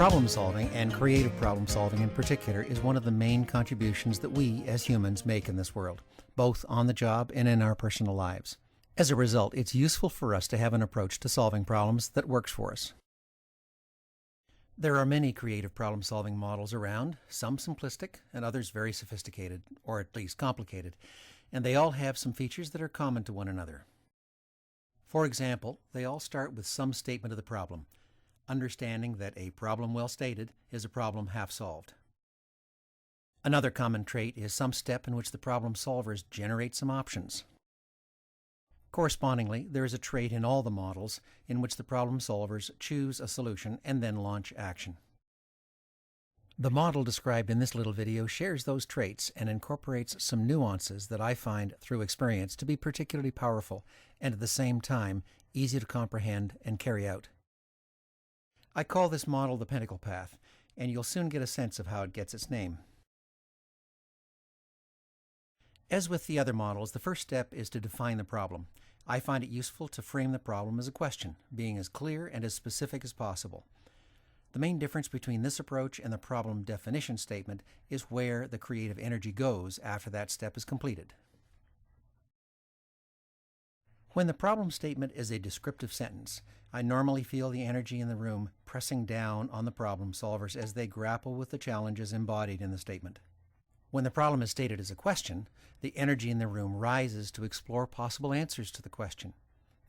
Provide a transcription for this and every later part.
Problem solving, and creative problem solving in particular, is one of the main contributions that we as humans make in this world, both on the job and in our personal lives. As a result, it's useful for us to have an approach to solving problems that works for us. There are many creative problem-solving models around, some simplistic and others very sophisticated, or at least complicated, and they all have some features that are common to one another. For example, they all start with some statement of the problem, understanding that a problem well stated is a problem half solved. Another common trait is some step in which the problem solvers generate some options. Correspondingly, there is a trait in all the models in which the problem solvers choose a solution and then launch action. The model described in this little video shares those traits and incorporates some nuances that I find through experience to be particularly powerful and at the same time easy to comprehend and carry out. I call this model the Pentacle Path, and you'll soon get a sense of how it gets its name. As with the other models, the first step is to define the problem. I find it useful to frame the problem as a question, being as clear and as specific as possible. The main difference between this approach and the problem definition statement is where the creative energy goes after that step is completed. When the problem statement is a descriptive sentence, I normally feel the energy in the room pressing down on the problem solvers as they grapple with the challenges embodied in the statement. When the problem is stated as a question, the energy in the room rises to explore possible answers to the question.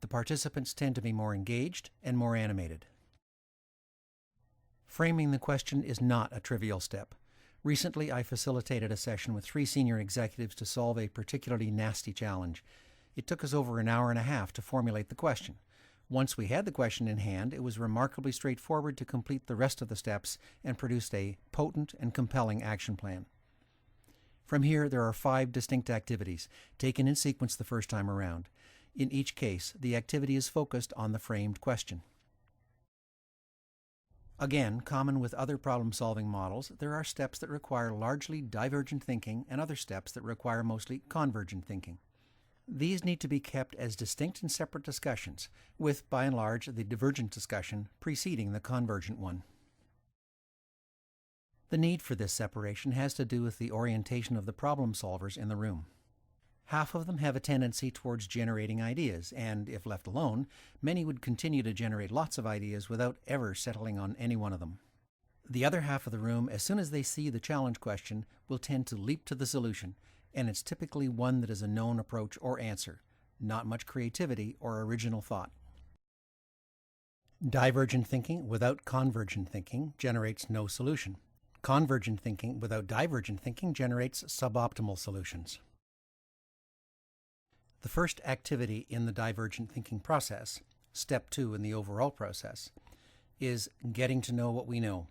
The participants tend to be more engaged and more animated. Framing the question is not a trivial step. Recently, I facilitated a session with 3 senior executives to solve a particularly nasty challenge. It took us over an hour and a half to formulate the question. Once we had the question in hand, it was remarkably straightforward to complete the rest of the steps and produced a potent and compelling action plan. From here, there are 5 distinct activities, taken in sequence the first time around. In each case, the activity is focused on the framed question. Again, common with other problem-solving models, there are steps that require largely divergent thinking and other steps that require mostly convergent thinking. These need to be kept as distinct and separate discussions, with, by and large, the divergent discussion preceding the convergent one. The need for this separation has to do with the orientation of the problem solvers in the room. Half of them have a tendency towards generating ideas, and if left alone, many would continue to generate lots of ideas without ever settling on any one of them. The other half of the room, as soon as they see the challenge question, will tend to leap to the solution, and it's typically one that is a known approach or answer, not much creativity or original thought. Divergent thinking without convergent thinking generates no solution. Convergent thinking without divergent thinking generates suboptimal solutions. The first activity in the divergent thinking process, step 2 in the overall process, is getting to know what we know.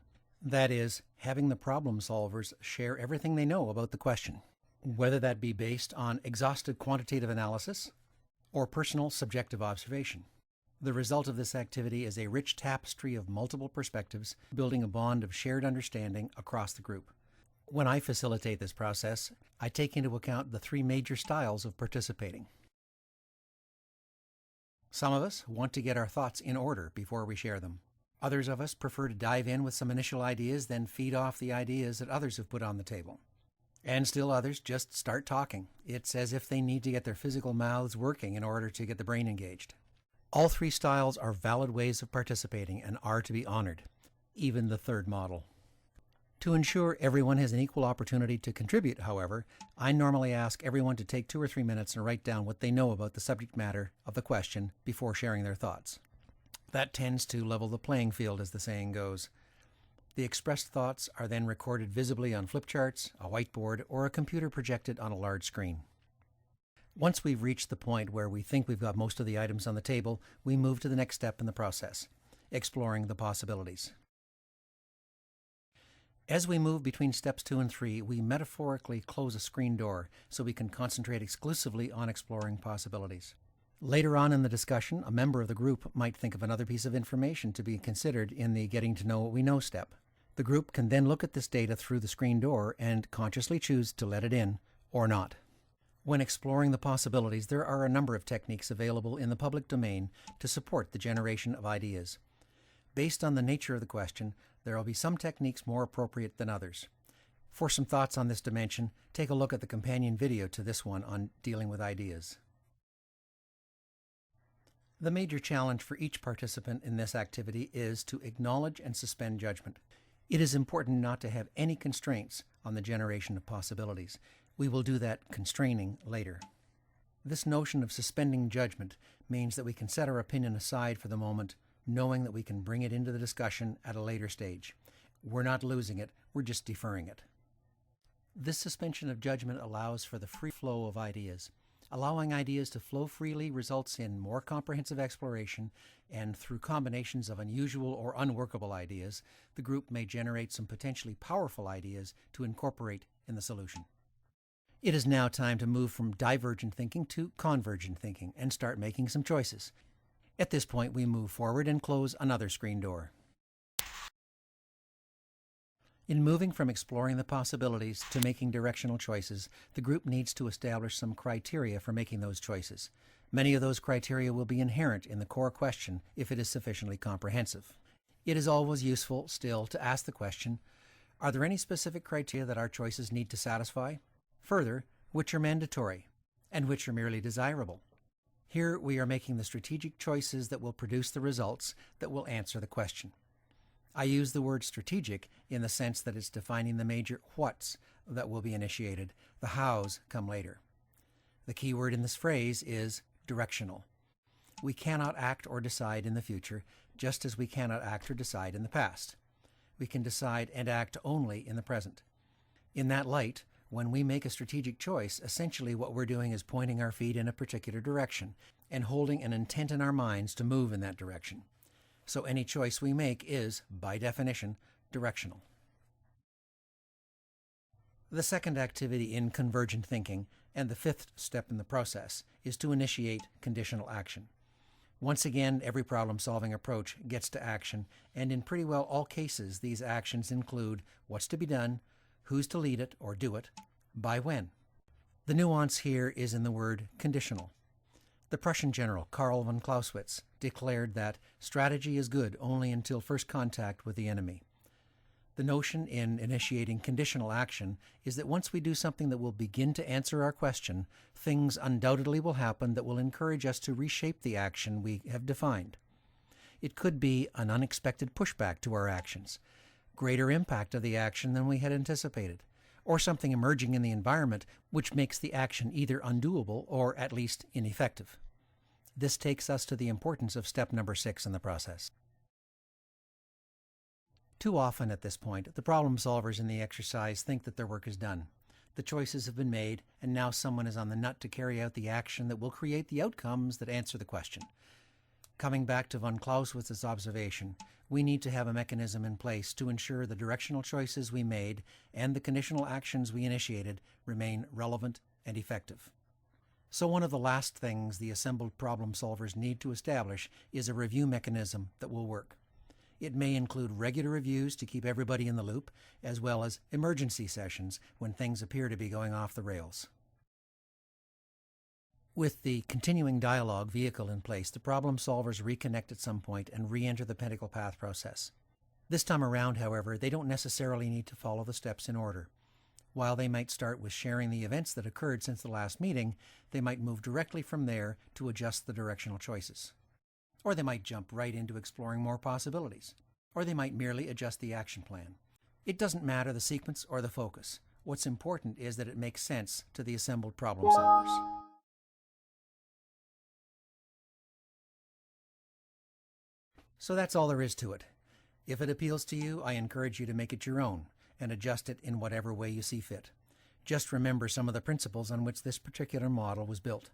That is, having the problem solvers share everything they know about the question, whether that be based on exhaustive quantitative analysis or personal subjective observation. The result of this activity is a rich tapestry of multiple perspectives, building a bond of shared understanding across the group. When I facilitate this process, I take into account the 3 major styles of participating. Some of us want to get our thoughts in order before we share them. Others of us prefer to dive in with some initial ideas, then feed off the ideas that others have put on the table. And still others just start talking. It's as if they need to get their physical mouths working in order to get the brain engaged. All 3 styles are valid ways of participating and are to be honored, even the third model. To ensure everyone has an equal opportunity to contribute, however, I normally ask everyone to take 2 or 3 minutes and write down what they know about the subject matter of the question before sharing their thoughts. That tends to level the playing field, as the saying goes. The expressed thoughts are then recorded visibly on flip charts, a whiteboard, or a computer projected on a large screen. Once we've reached the point where we think we've got most of the items on the table, we move to the next step in the process, exploring the possibilities. As we move between steps 2 and 3, we metaphorically close a screen door so we can concentrate exclusively on exploring possibilities. Later on in the discussion, a member of the group might think of another piece of information to be considered in the getting to know what we know step. The group can then look at this data through the screen door and consciously choose to let it in or not. When exploring the possibilities, there are a number of techniques available in the public domain to support the generation of ideas. Based on the nature of the question, there will be some techniques more appropriate than others. For some thoughts on this dimension, take a look at the companion video to this one on dealing with ideas. The major challenge for each participant in this activity is to acknowledge and suspend judgment. It is important not to have any constraints on the generation of possibilities. We will do that constraining later. This notion of suspending judgment means that we can set our opinion aside for the moment, knowing that we can bring it into the discussion at a later stage. We're not losing it, we're just deferring it. This suspension of judgment allows for the free flow of ideas. Allowing ideas to flow freely results in more comprehensive exploration, and through combinations of unusual or unworkable ideas, the group may generate some potentially powerful ideas to incorporate in the solution. It is now time to move from divergent thinking to convergent thinking and start making some choices. At this point, we move forward and close another screen door. In moving from exploring the possibilities to making directional choices, the group needs to establish some criteria for making those choices. Many of those criteria will be inherent in the core question if it is sufficiently comprehensive. It is always useful still to ask the question, are there any specific criteria that our choices need to satisfy? Further, which are mandatory and which are merely desirable? Here we are making the strategic choices that will produce the results that will answer the question. I use the word strategic in the sense that it's defining the major whats that will be initiated. The hows come later. The key word in this phrase is directional. We cannot act or decide in the future, just as we cannot act or decide in the past. We can decide and act only in the present. In that light, when we make a strategic choice, essentially what we're doing is pointing our feet in a particular direction and holding an intent in our minds to move in that direction. So any choice we make is, by definition, directional. The second activity in convergent thinking, and the fifth step in the process, is to initiate conditional action. Once again, every problem-solving approach gets to action, and in pretty well all cases, these actions include what's to be done, who's to lead it or do it, by when. The nuance here is in the word conditional. The Prussian general Karl von Clausewitz declared that strategy is good only until first contact with the enemy. The notion in initiating conditional action is that once we do something that will begin to answer our question, things undoubtedly will happen that will encourage us to reshape the action we have defined. It could be an unexpected pushback to our actions, greater impact of the action than we had anticipated, or something emerging in the environment which makes the action either undoable or at least ineffective. This takes us to the importance of step number 6 in the process. Too often at this point, the problem solvers in the exercise think that their work is done. The choices have been made, and now someone is on the nut to carry out the action that will create the outcomes that answer the question. Coming back to von Clausewitz's observation, we need to have a mechanism in place to ensure the directional choices we made and the conditional actions we initiated remain relevant and effective. So one of the last things the assembled problem solvers need to establish is a review mechanism that will work. It may include regular reviews to keep everybody in the loop, as well as emergency sessions when things appear to be going off the rails. With the continuing dialogue vehicle in place, the problem solvers reconnect at some point and re-enter the Pentacle Path process. This time around, however, they don't necessarily need to follow the steps in order. While they might start with sharing the events that occurred since the last meeting, they might move directly from there to adjust the directional choices. Or they might jump right into exploring more possibilities. Or they might merely adjust the action plan. It doesn't matter the sequence or the focus. What's important is that it makes sense to the assembled problem solvers. So that's all there is to it. If it appeals to you, I encourage you to make it your own and adjust it in whatever way you see fit. Just remember some of the principles on which this particular model was built.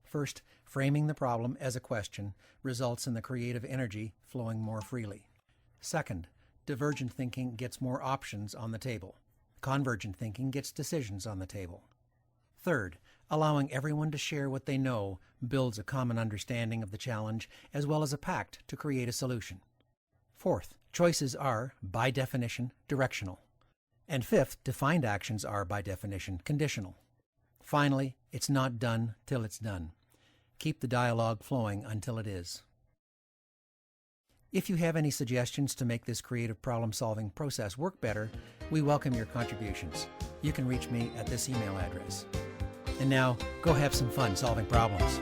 First, framing the problem as a question results in the creative energy flowing more freely. Second, divergent thinking gets more options on the table. Convergent thinking gets decisions on the table. Third, allowing everyone to share what they know builds a common understanding of the challenge as well as a pact to create a solution. Fourth, choices are, by definition, directional. And fifth, defined actions are, by definition, conditional. Finally, it's not done till it's done. Keep the dialogue flowing until it is. If you have any suggestions to make this creative problem-solving process work better, we welcome your contributions. You can reach me at this email address. And now, go have some fun solving problems.